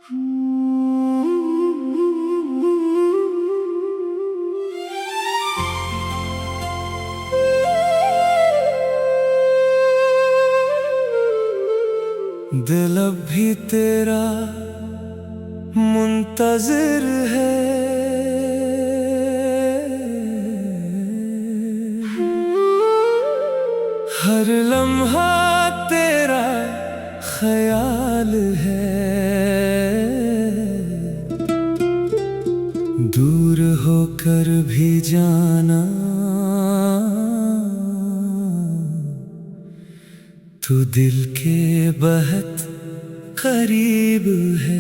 दिल अब भी तेरा मुंतज़िर है, हर लम्हा तेरा ख्याल है। दूर होकर भी जाना तू दिल के बहुत करीब है।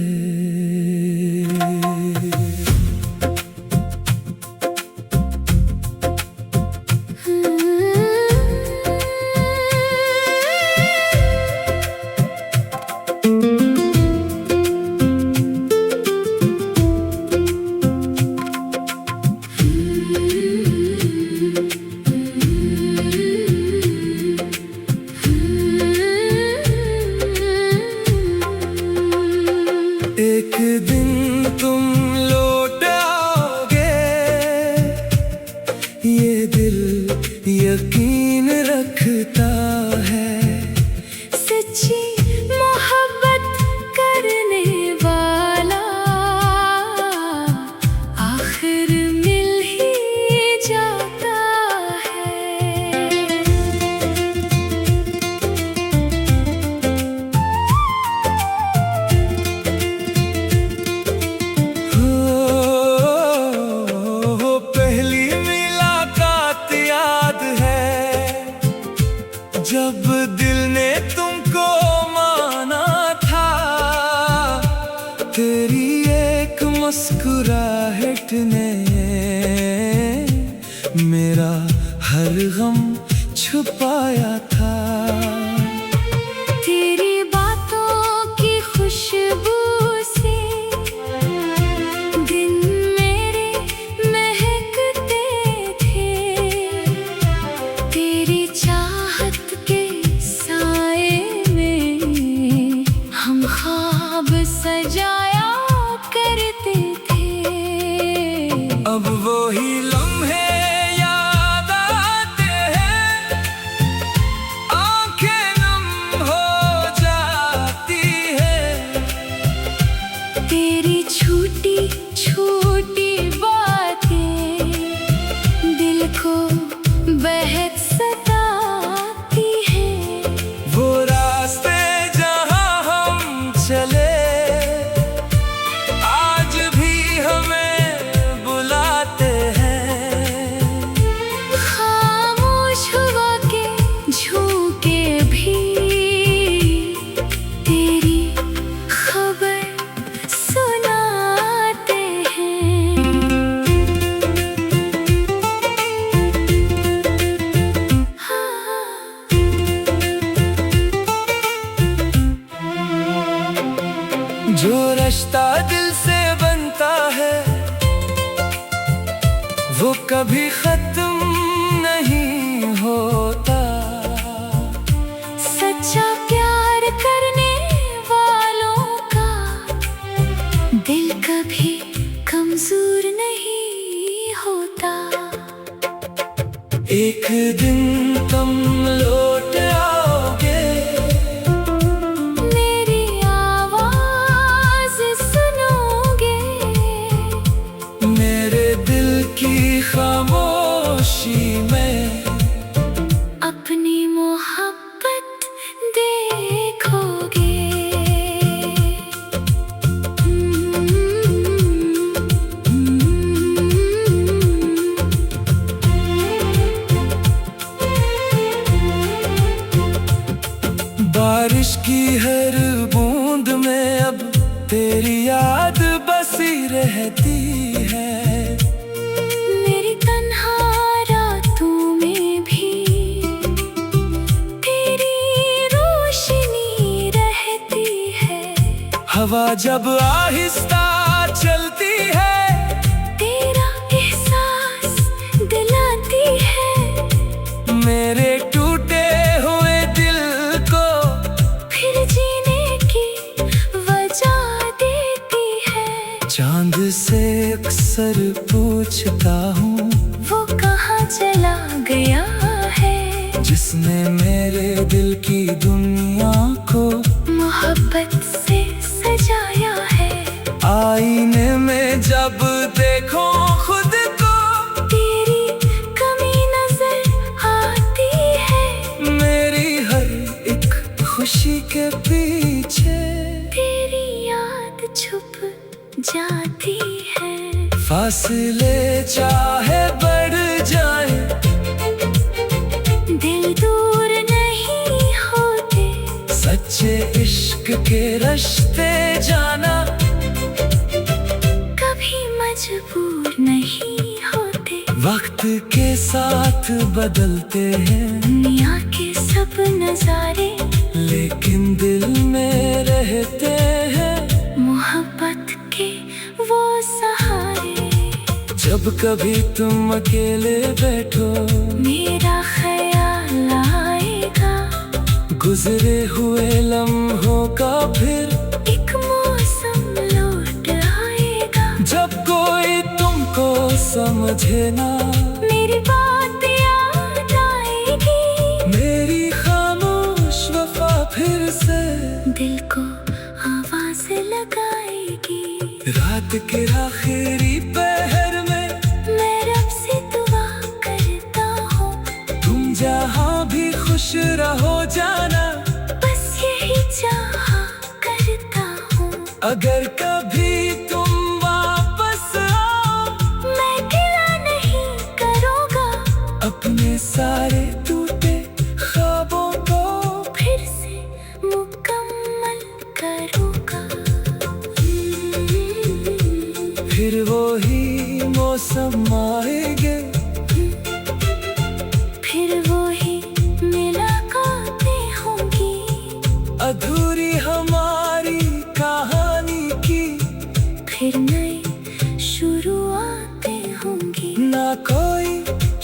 एक दिन तुम लौट आओगे, ये दिल यकीन रखता है। सच्ची मोहब्बत करने वाला आखिर मिल ही जाता है। जब दिल ने तुमको माना था, तेरी एक मुस्कुराहट ने मेरा हर गम छुपाया था। तेरी बातों की खुशबू से दिन मेरे महकते थे। तेरी चाहत के साए में हम ख्वाब सजाया करते थे। अब वो ही लम्हे याद आते हैं, आंखें नम हो जाती है। तेरी छोटी छोटी बातें दिल को बेहद सताती है। वो रास्ते जहाँ हम चले आज भी हमें बुलाते हैं। खामोश हुआ के झोंके भी तेरी खबर सुनाते हैं। जो रिश्ता दिल से बनता है वो कभी खत्म नहीं होता। सच्चा प्यार करने वालों का दिल कभी कमजोर नहीं होता। एक दिन तुम लौट आओगे, मेरी आवाज सुनोगे। मेरे दिल की खामोशी में अपनी मोहब्बत देखोगे। बारिश की हर बूंद में अब तेरी याद बसी रहती है। मेरी तन्हा रातों में भी तेरी रोशनी रहती है। हवा जब आहिस्ता चलती है, तेरा एहसास दिलाती है। मेरे टूटे हुए दिल को फिर जीने की वजह देती अक्सर पूछता हूँ, वो कहाँ चला गया है, जिसने मेरे दिल की दुनिया को मोहब्बत से सजाया है। आईने में जब देखो खुद को, तेरी कमी नजर आती है, मेरी हर एक खुशी के पीछे तेरी याद छुप जाती है। फासले चाहे बढ़ जाए, दिल दूर नहीं होते, सच्चे इश्क के रास्ते जाना कभी मजबूर नहीं होते। वक्त के साथ बदलते हैं, दुनिया के सब नजारे, लेकिन दिल में रहते हैं मोहब्बत के वो सहारे। जब कभी तुम अकेले बैठो, मेरा ख्याल आएगा, गुजरे हुए लम्हों का फिर एक मौसम लौट आएगा। जब कोई तुमको समझे ना, मेरी बात याद आएगी, मेरी खामोश वफा फिर से दिल को आवाज लगाएगी। रात के आखिरी पहर में मैं रब से दुआ करता हूँ, तुम जहाँ भी खुश रहो जाना, बस यही चाहा करता हूँ। अगर कभी तुम वापस आओ, मैं गिला नहीं करूँगा, अपने सारे टूटे ख्वाबों को फिर से मुकम्मल करूँगा। फिर वही मौसम आएंगे, फिर वही मुलाकातें होंगी, अधूरी हमारी कहानी की फिर नई शुरुआतें होंगी। ना कोई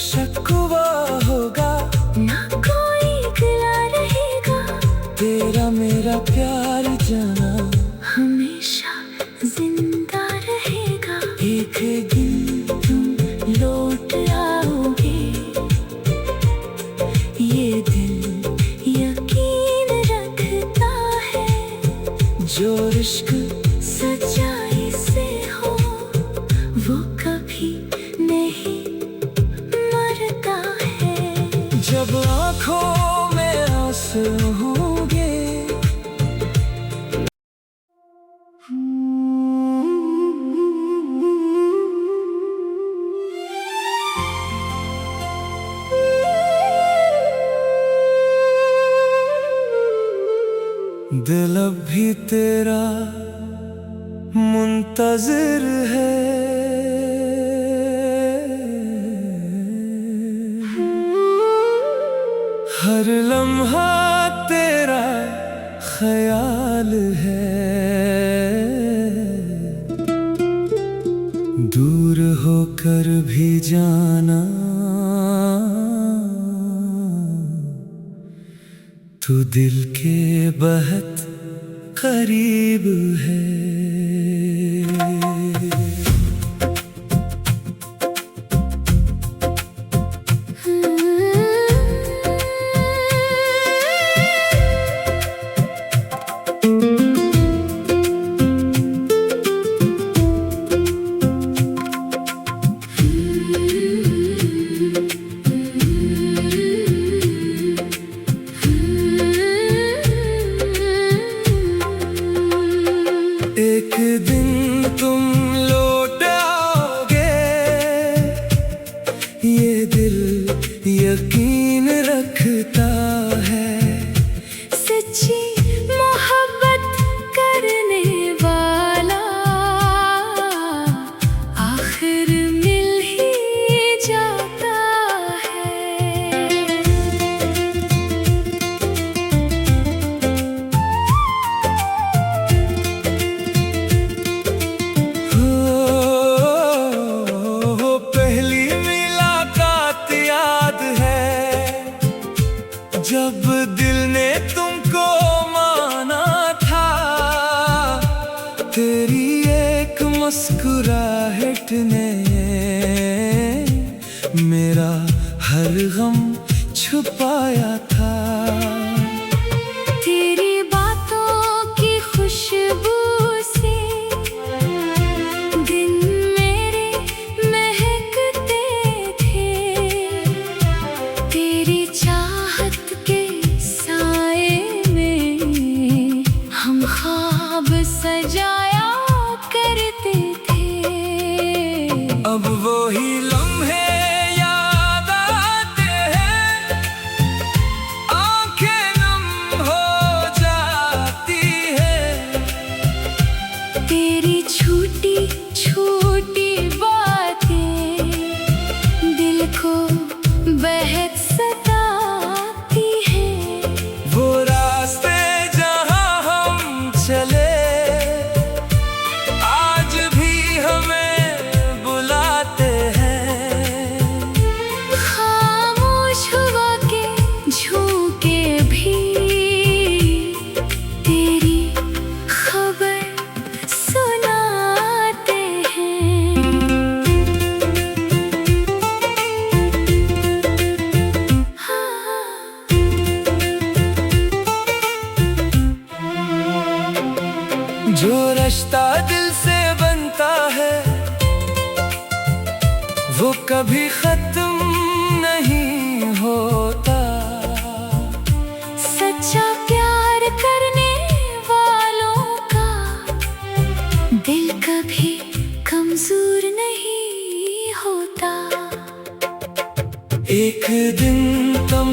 शिकवा होगा, ना कोई गिला रहेगा, तेरा मेरा प्यार जाना हमेशा जिंदा रहेगा। एक दिन तुम लौट आओगे, ये दिल यकीन रखता है, जो इश्क सच्चाई से हो वो कभी नहीं मरता है। जब आँखों में आंसू होंगे, दिल अब भी तेरा मुंतजिर है। हर लम्हा तेरा ख्याल है, दूर होकर भी जाना तू दिल के बहुत करीब है। एक दिन तुम लौट आओगे, ये दिल यकीन रखता है, सच्ची मोहब्बत करने वाला आखिर मिल ही जाता है। पहली मुलाकात याद है, जब दिल ने तुमको माना था, तेरी एक मुस्कुराहट ने मेरा हर गम छुपाया था। तेरी बातों की खुशबू से दिन मेरे महकते थे। तेरी चाहत के साए में हम ख्वाब सजाया करते थे। अब वो ही लम्हे याद आते हैं, आंखें नम हो जाती है। तेरी छोटी छोटी बातें दिल को बेहद सताती है। वो रास्ते जहाँ हम चले आज भी हमें बुलाते हैं। खामोश हुआ के झोंके भी तेरी खबर सुनाते हैं। जो रिश्ता दिल से बनता है वो कभी खत्म नहीं होता। सच्चा प्यार करने वालों का दिल कभी कमजोर नहीं होता। एक दिन तुम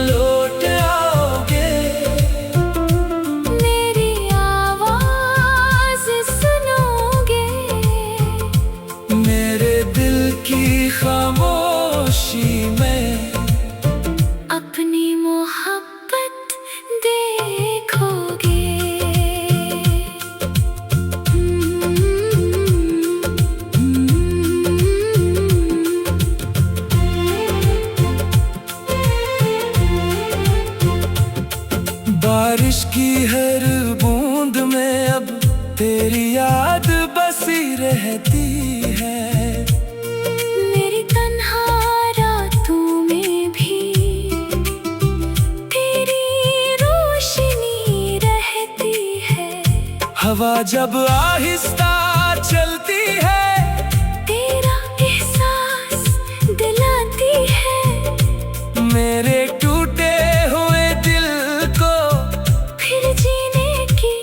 लौट आओगे, मेरी आवाज सुनोगे। मेरे दिल की खामोशी में अपनी मोहब्बत देखोगे। बारिश की हर बूंद में अब तेरी याद बसी रहती है। मेरी तन्हा रातों में भी तेरी रोशनी रहती है। हवा जब आहिस्ता चलती है तेरा एहसास दिलाती है। मेरे टूटे हुए दिल को फिर जीने की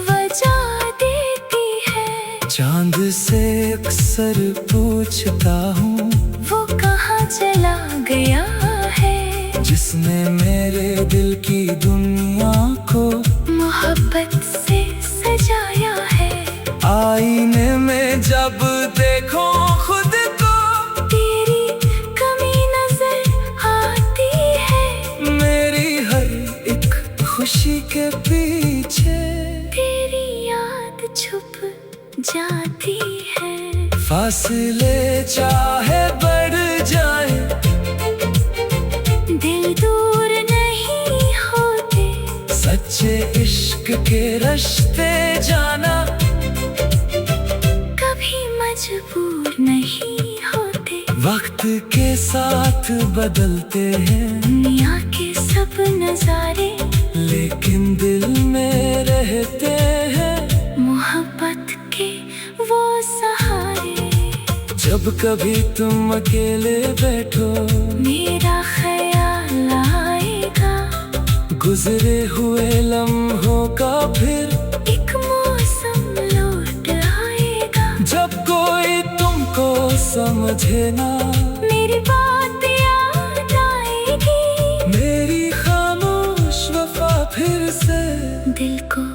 वजह देती है। चांद से अक्सर पूछता हूँ वो कहाँ चला गया है, जिसने मेरे दिल की दुनिया को मोहब्बत से सजाया है। आईने में जब देखो खुद को तेरी कमी नजर आती है। मेरी हर एक खुशी के पीछे तेरी याद छुप जाती है। फासले चाहे बढ़ जाए दिल दूर नहीं होते। सच्चे इश्क के रास्ते जाना कभी मजबूर नहीं होते। वक्त के साथ बदलते हैं दुनिया के सब नजारे लेकिन दिल में रहते हैं मोहब्बत के वो सहारे। जब कभी तुम अकेले बैठो मेरा ख्याल आएगा। गुजरे हुए लम्हों का फिर एक मौसम लौट आएगा। जब कोई तुमको समझे ना मेरी बात याद आएगी। मेरी खामोश वफा फिर से दिल को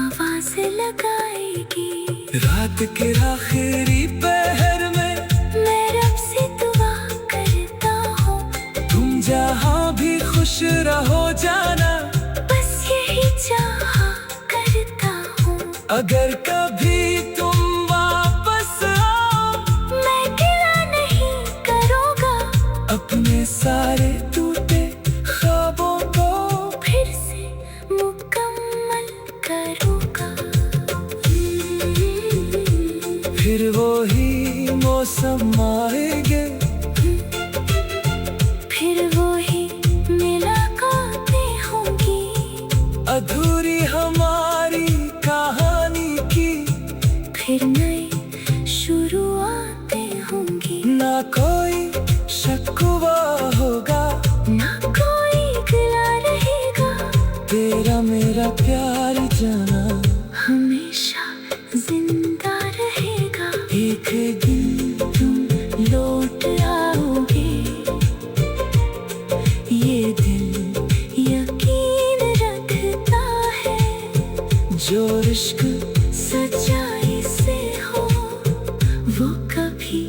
आवाज लगाएगी। रात के आखिरी पहर में मैं रब से दुआ करता हूँ तुम जहाँ भी खुश रहो जाना। बस यही चाहा करता हूँ। अगर कभी तुम वापस आओ मैं गिला नहीं करूँगा। अपने सारे टूटे ख्वाबों को फिर से मुकम्मल करूँगा। फिर वो ही मौसम आएंगे, फिर वो ही मुलाकातें होंगी, अधूरी हमारी कहानी की फिर नई शुरुआतें होंगी। ना कोई शिकवा होगा, ना कोई गिला रहेगा, तेरा मेरा प्यार जाना हमेशा जिंदा रहेगा। एक दिन तुम लौट आओगे, ये दिल यकीन रखता है, जो इश्क सच्चाई से हो वो कभी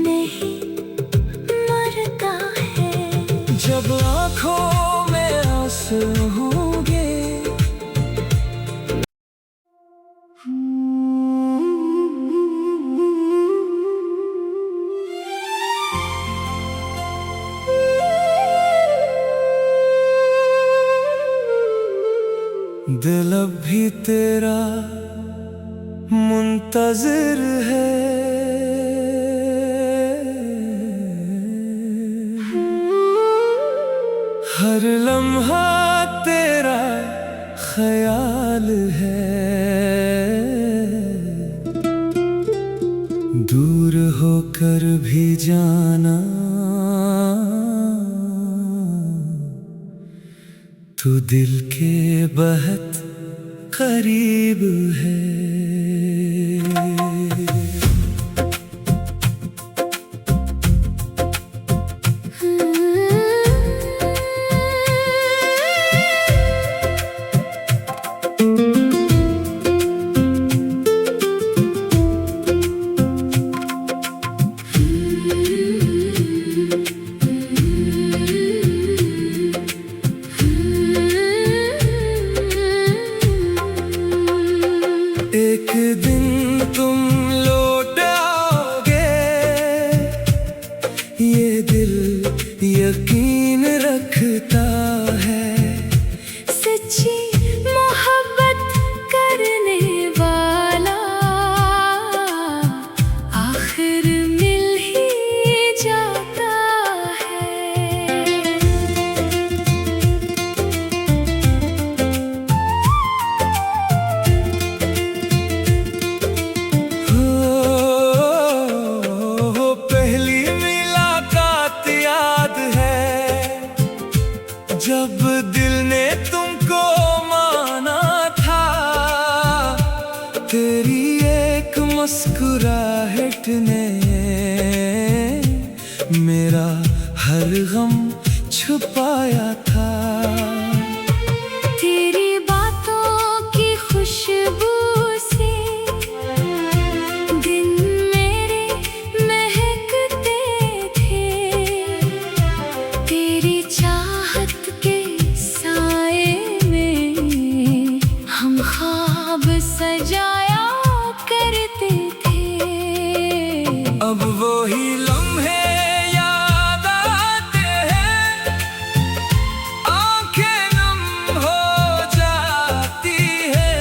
नहीं मरता है। जब आँखों में आंसू होंगे, दिल अब भी तेरा मुंतज़िर है। हर लम्हा तेरा ख्याल है, दूर होकर भी जाना तू दिल के बहुत करीब है। एक दिन तुम लौट आओगे, ये दिल यकीन रखता है, सच्ची मोहब्बत करने वाला आखिर मिल ही जाता है। पहली मुलाकात याद है, जब दिल ने तुमको माना था, तेरी एक मुस्कुराहट ने मेरा हर गम छुपाया था। तेरी बातों की खुशबू से दिन मेरे महकते थे, तेरी चाहत के साए में हम ख्वाब सजाया करते थे। अब वो ही लम्हे याद आते हैं, आंखें नम हो जाती है,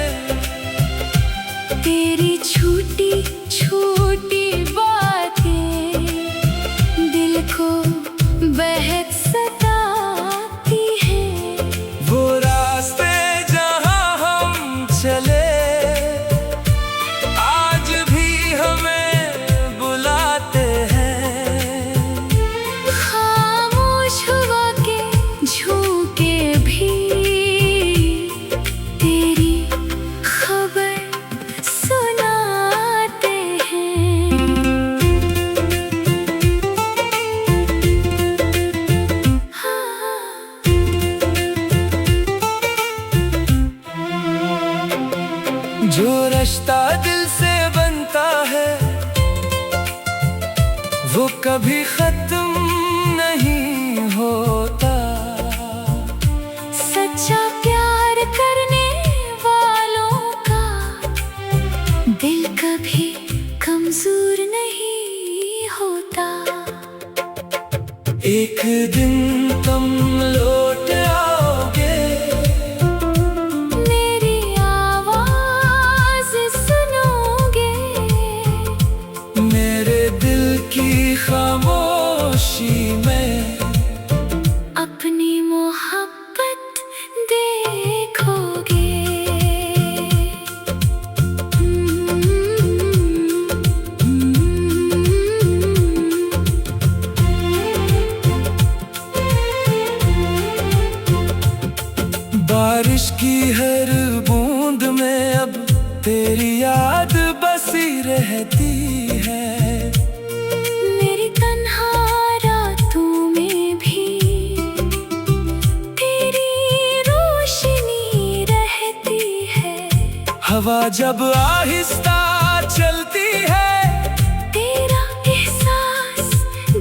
तेरी छोटी छोटी बातें दिल को बेहद सताती है। वो रास्ते जहाँ हम चले आज भी हमें बुलाते हैं, खामोश हुआ के झोंके भी तेरी खबर सुनाते हैं। जो रिश्ता दिल से बनता है वो कभी खत्म नहीं होता, सच्चा प्यार करने वालों का दिल कभी कमजोर नहीं होता। एक दिन तुम लौट आओगे, मेरी आवाज सुनोगे, तेरी याद बसी रहती है। मेरी तन्हा रातों में भी तेरी रोशनी रहती है। हवा जब आहिस्ता चलती है, तेरा एहसास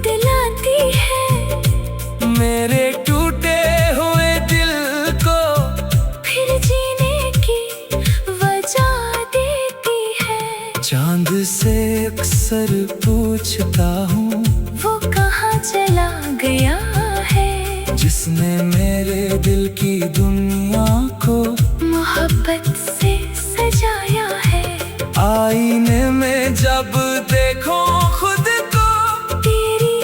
दिलाती है। मेरे टूटे हुए दिल को फिर जीने की वजह देती है। चांद से अक्सर पूछता हूँ, वो कहाँ चला गया है, जिसने मेरे दिल की दुनिया को मोहब्बत से सजाया है। आईने में जब देखो खुद को, तेरी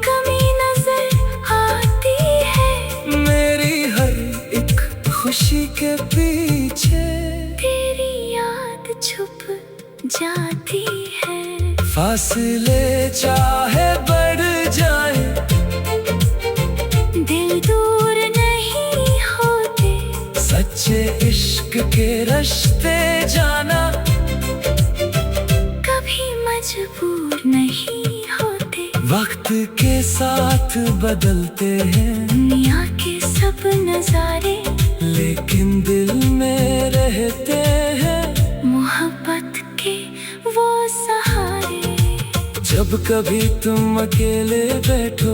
कमी नजर आती है। मेरी हर एक खुशी के पीछे तेरी याद छुप जाती है। फासले चाहे बढ़ जाए, दिल दूर नहीं होते। सच्चे इश्क के रास्ते जाना कभी मजबूर नहीं होते। वक्त के साथ बदलते हैं, दुनिया के सब नजारे, लेकिन दिल में रहते हैं मोहब्बत के वो सहारे। जब कभी तुम अकेले बैठो,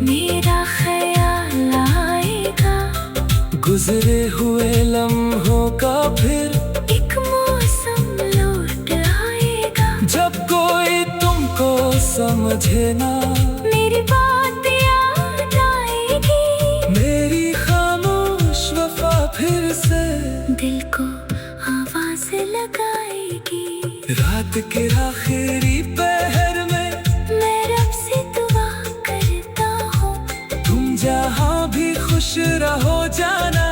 मेरा ख्याल आएगा। गुजरे हुए लम्हों का फिर एक मौसम लौट आएगा। जब कोई तुमको समझे ना, मेरी बात याद आएगी। मेरी खामोश वफा फिर से दिल को आवाज लगाएगी। रात के आखिरी पहर में मैं रब से दुआ करता हूँ, तुम जहाँ भी खुश रहो जाना।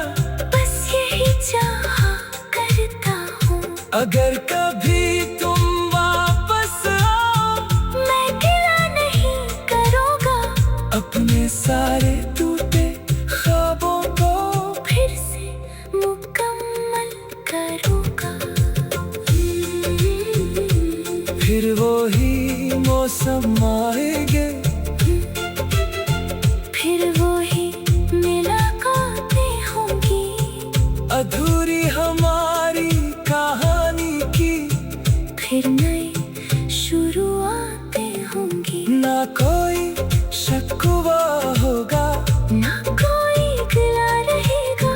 बस यही चाहा करता हूँ। अगर कभी तुम वापस आओ, मैं गिला नहीं करूँगा। अपने सारे टूटे ख्वाबों को फिर से मुकम्मल करूँगा। फिर वही मौसम आएंगे, फिर वही मुलाकातें होंगी। अधूरी हमारी कहानी की फिर नई शुरुआतें होंगी। ना कोई शिकवा होगा, ना कोई गिला रहेगा।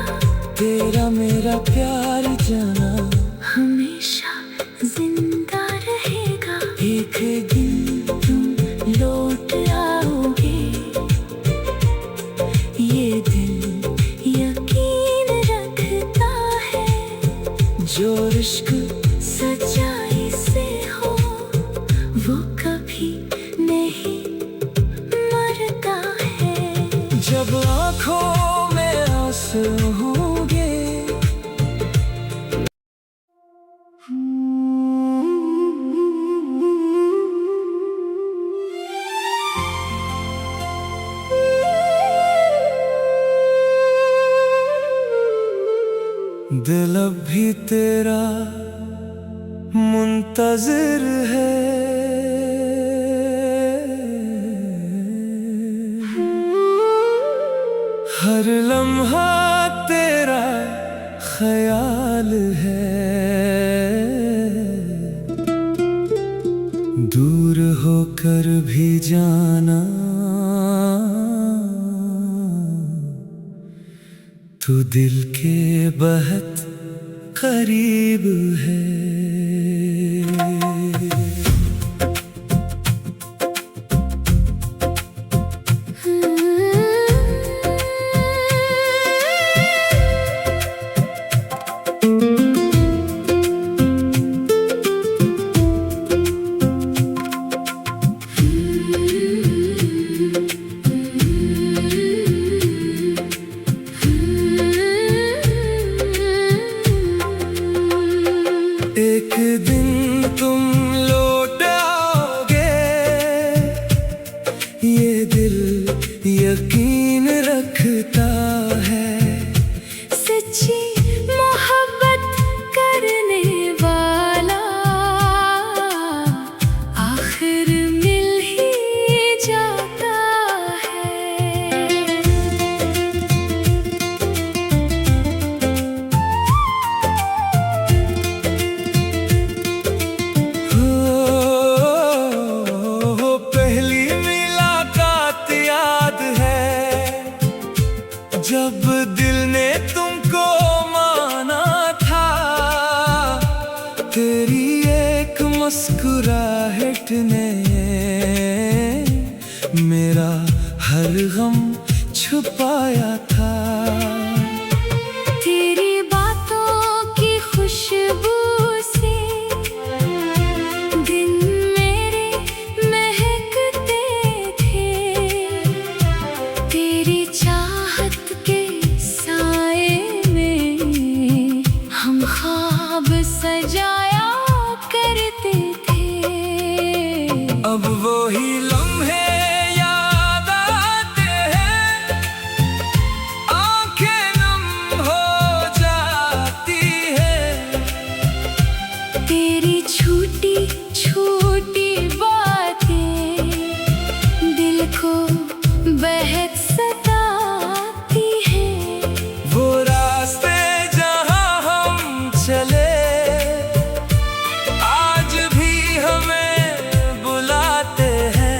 तेरा मेरा प्यार जाना हमेशा जिंदा रहेगा। एक दिन तुम लौट आओगे, ये दिल यकीन रखता है। जो इश्क सच्चाई से हो, वो कभी नहीं मरता है। जब आँखों में आंसू होंगे, दिल अब भी तेरा मुंतजिर है। हर लम्हा तेरा ख्याल है। दूर होकर भी जाना, तू दिल के बहुत करीब है। एक दिन तुम लौट आओगे, ये दिल यकीन रखता है। सच्ची मोहब्बत करने वाला मुस्कुराहट ने मेरा हर गम छुपाया था। तेरी बातों की खुशबू से दिन मेरे महकते थे। तेरी चाहत के साए में हम ख्वाब सजाया करते थे। अब वो ही लम्हे याद आते हैं, आंखें नम हो जाती है। तेरी छोटी छोटी बातें दिल को बेहद सताती है। वो रास्ते जहां हम चले आज भी हमें बुलाते हैं।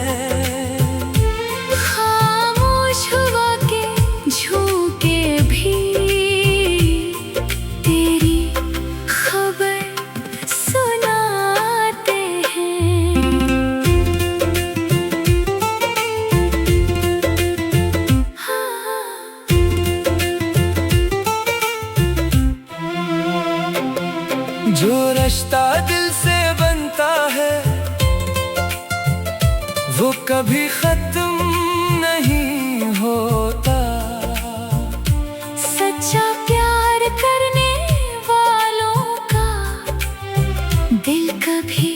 खामोश हुआ के झोंके भी तेरी खबर सुनाते हैं। जो रिश्ता दिल से बनता है वो कभी खत्म नहीं होता। सच्चा प्यार करने वालों का दिल कभी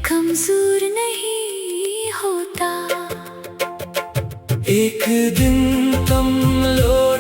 कमजोर नहीं होता। एक दिन तुम लौट